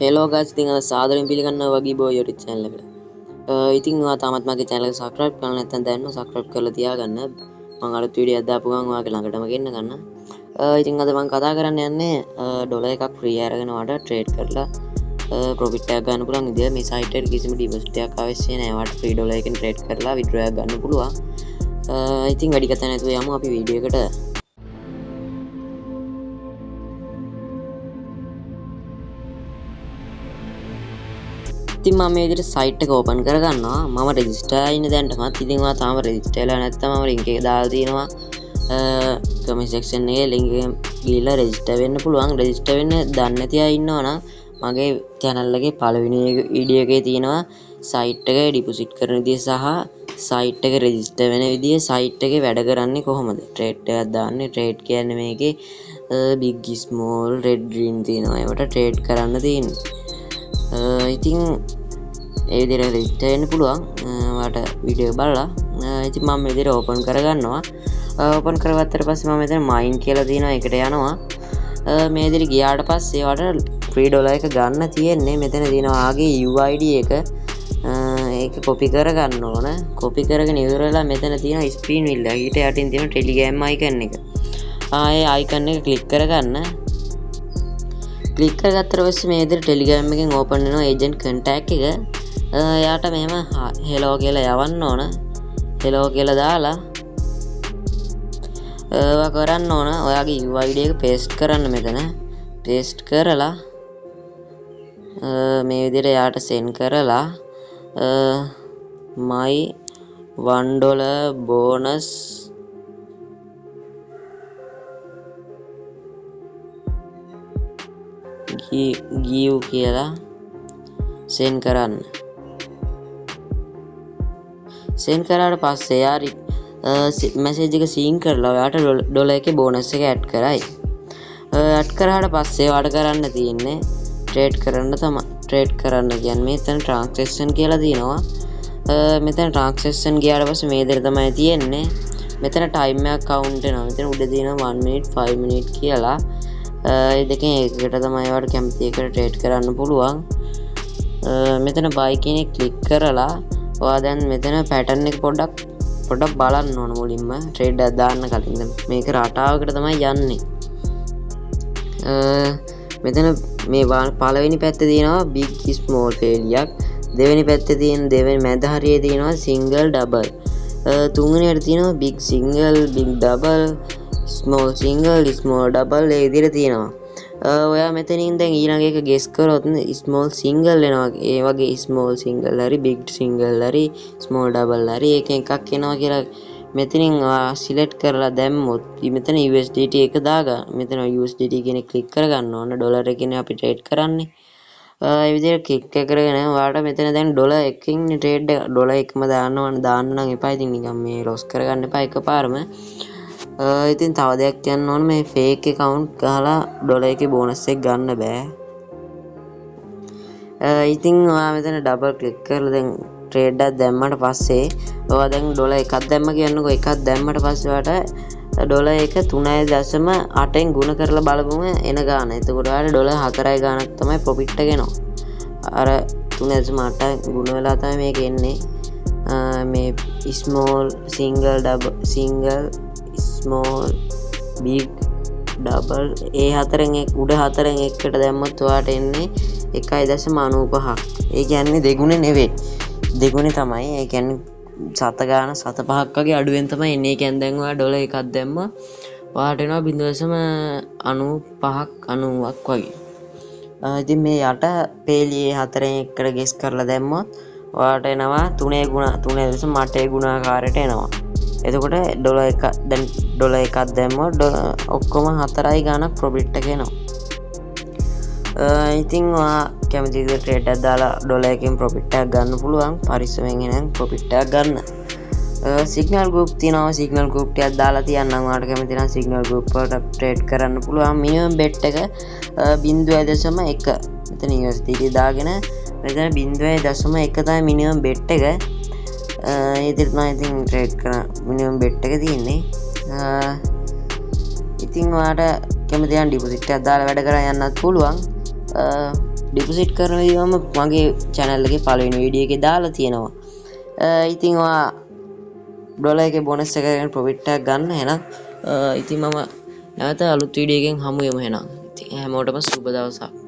Hello guys ඉතින් සාදරයෙන් පිළිගන්නවා වගේ බෝ YouTube channel එකට. ඉතින් ඔයා තාමත් මගේ channel එක subscribe කරලා නැත්නම් දැන්ම subscribe කරලා තියාගන්න. මම අලුත් වීඩියෝ එකක් දාපු ගමන් ඔයාගේ ළඟටම ගෙන්න ගන්න. ඉතින් අද මම කතා කරන්න යන්නේ ඩොලර් එකක් ෆ්‍රී අරගෙන ඔයාලට ට්‍රේඩ් කරලා ප්‍රොෆිට් එකක් ගන්න පුළුවන් විදිය. මේ site එකට කිසිම ඩිපොසිට් එකක් අවශ්‍ය නැහැ. ඔයාලට ෆ්‍රී ඩොලර් එකෙන් ට්‍රේඩ් කරලා withdraw එකක් ගන්න පුළුවන්. ඉතින් වැඩි කතා නැතුව යමු අපි වීඩියෝ එකට. ඉතින් මම මේ විදිහට site එක open කරගන්නවා. මම register වෙලා ඉන්නේ දැන්ටමත්. ඉතින් ඔයා තාම register වෙලා නැත්නම් මම link එක දාලා තියෙනවා. comment section එකේ link එක ගිහලා register වෙන්න පුළුවන්. register වෙන්න දන්නේ නැති අය ඉන්නවනම් මගේ channel එකේ පළවෙනි video එකේ තියෙනවා site එක deposit කරන විදිය සහ site එක register වෙන විදිය, site එකේ වැඩ කරන්නේ කොහොමද, trade එකක් දාන්නේ, trade කියන්නේ මේකේ big small red green තියෙනවා. ඒවට trade කරන්න තියෙන්නේ. ඉතින් ඒ විදිහට register වෙන්න පුළුවන්. ඔයාලට වීඩියෝ එක බලලා ඉතින් මම මේ විදිහට open කරගන්නවා. open කරගත්තට පස්සේ මම මෙතන mine කියලා තියෙනවා. ඒකට යනවා. මේ විදිහට ගියාට පස්සේ ඔයාලට free dollar එක ගන්න තියෙන්නේ මෙතන තියෙනවා ආගේ UID එක. ඒක copy කරගන්න ඕන. copy කරගෙන ඉවර වෙලා මෙතන තියෙනවා screen wheel එක. ඊට යටින් තියෙනවා telegram icon එක. ආයේ icon එක click කරගන්න. ක්ලික් කරගත්තට පස්සේ මේ විදිහට Telegram එකෙන් open වෙනවා agent contact එක. එයාට මෙහෙම hello කියලා යවන්න ඕන. hello කියලා දාලා ඔයා කරන්න ඕන ඔයාගේ UID එක paste කරන්න මෙතන. paste කරලා මේ විදිහට එයාට send කරලා my $1 bonus give කියලා send කරන්න. send කරාට පස්සේ යාරි message එක seen කරලා ඔයාට ඩොලර් එකේ bonus එක add කරයි. add කරාට පස්සේ ඔයාලට කරන්න තියෙන්නේ trade කරන්න තමයි. trade කරන්න කියන්නේ මෙතන transaction කියලා තියෙනවා. මෙතන transaction ගියාට පස්සේ මේ විදිහට තමයි තියෙන්නේ. මෙතන time එකක් count වෙනවා. මෙතන උඩ තියෙනවා 1 minute 5 minute කියලා. ඒ දෙකෙන් එකකට තමයි ඔයාලට කැමති එකට ට්‍රේඩ් කරන්න පුළුවන්. මෙතන buy කියන එක ක්ලික් කරලා ඔයා දැන් මෙතන pattern එක පොඩ්ඩක් බලන්න ඕන මුලින්ම ට්‍රේඩ් එක දාන්න කලින්. මේක රටාවකට තමයි යන්නේ. මෙතන මේ පළවෙනි පැත්තේ තියෙනවා big small failure. දෙවෙනි පැත්තේ තියෙන දෙවෙනි මැද හරියේ තියෙනවා single double. තුන්වෙනියට තියෙනවා big single big double small single small double ඒ විදිහට තියෙනවා. ඔයා මෙතනින් දැන් ඊළඟ එක guess කරොත් small single එනවා. ඒ වගේ small single හරි big single හරි small double හරි එකෙන් එකක් එනවා කියලා මෙතනින් select කරලා දැම්මොත් මෙතන USDT එක දාගන්න. මෙතන USDT කියන එක click කරගන්න ඕන. ඩොලර් එකනේ අපි trade කරන්නේ. ඒ විදිහට click කරගෙන ඔයාලට මෙතන දැන් ඩොලර් එකකින් trade ඩොලර් එකම දාන්න නම් එපා. ඉතින් නිකන් මේ loss කරගන්න එපා එකපාරම. ඉතින් තව දෙයක් කියන්න ඕන මේ fake account ගහලා ඩොලර් එකේ bonus එක ගන්න බෑ. ඉතින් ඔයා මෙතන double click කරලා දැන් trade එකක් දැම්මට පස්සේ ඔයා දැන් ඩොලර් එකක් දැම්ම කියන්නකෝ. එකක් දැම්මට පස්සේ ඔයාට ඩොලර් එක 3.8න් ගුණ කරලා බලපුවම එන ගාන. එතකොට ඔයාට ඩොලර් 4 ගානක් තමයි profit එක එනවා. අර 3.8 ගුණ වෙලා තමයි මේක එන්නේ. මේ small single double single small big double ඒ හතරෙන් උඩ හතරෙන් එකකට දැම්මොත් ඔයාට එන්නේ 1.95ක්. ඒ කියන්නේ දෙගුණේ නෙවෙයි. දෙගුණේ තමයි. ඒ කියන්නේ 7 ගාන 7.5ක් වගේ අඩුවෙන් තමයි එන්නේ. ඒ කියන්නේ දැන් ඔයා ඩොලර් එකක් දැම්ම ඔයාට එනවා 0.95ක් 90ක් වගේ. ඉතින් මේ යට පේලියේ හතරෙන් එකට ගෙස් කරලා දැම්මොත් ඔයාට එනවා 3.8 ගුණාකාරයට එනවා. එතකොට ඩොලර් එක දැන් ඩොලර් එකක් දැම්මොත් ඔක්කොම 4යි ගානක් ප්‍රොෆිට් එක එනවා. ඉතින් ඔයා කැමති විදිහට ට්‍රේඩ් එකක් දාලා ඩොලර් එකෙන් ප්‍රොෆිට් එකක් ගන්න පුළුවන්. පරිස්සමෙන් එනං ප්‍රොෆිට් එකක් ගන්න. සිග්නල් ගෲප් තියෙනවා. සිග්නල් ගෲප් ටිකක් දාලා තියන්නම්. ඔයාලට කැමති නම් සිග්නල් ගෲප් වලට ට්‍රේඩ් කරන්න පුළුවන්. මිනිමම් bet එක 0.1. මෙතන USDT දාගෙන මෙතන 0.1 තමයි මිනිමම් bet එක. ඉතින් ට්‍රේඩ් කරන මිනිමම් bet එක තියෙන්නේ. ඉතින් ඔයාලට කැමති නම් ඩිපොසිට් එකක් දාලා වැඩ කරන් යන්නත් පුළුවන්. ඩිපොසිට් කරන විදිහම මගේ channel එකේ පළවෙනි වීඩියෝ එකේ දාලා තියෙනවා. ඉතින් ඔයා ඩොලර් එකේ බෝනස් එකකින් ප්‍රොෆිට් එකක් ගන්න. එහෙනම් ඉතින් මම නැවත අලුත් වීඩියෝ එකකින් හමු වෙමු. එහෙනම් ඉතින් හැමෝටම සුබ දවසක්.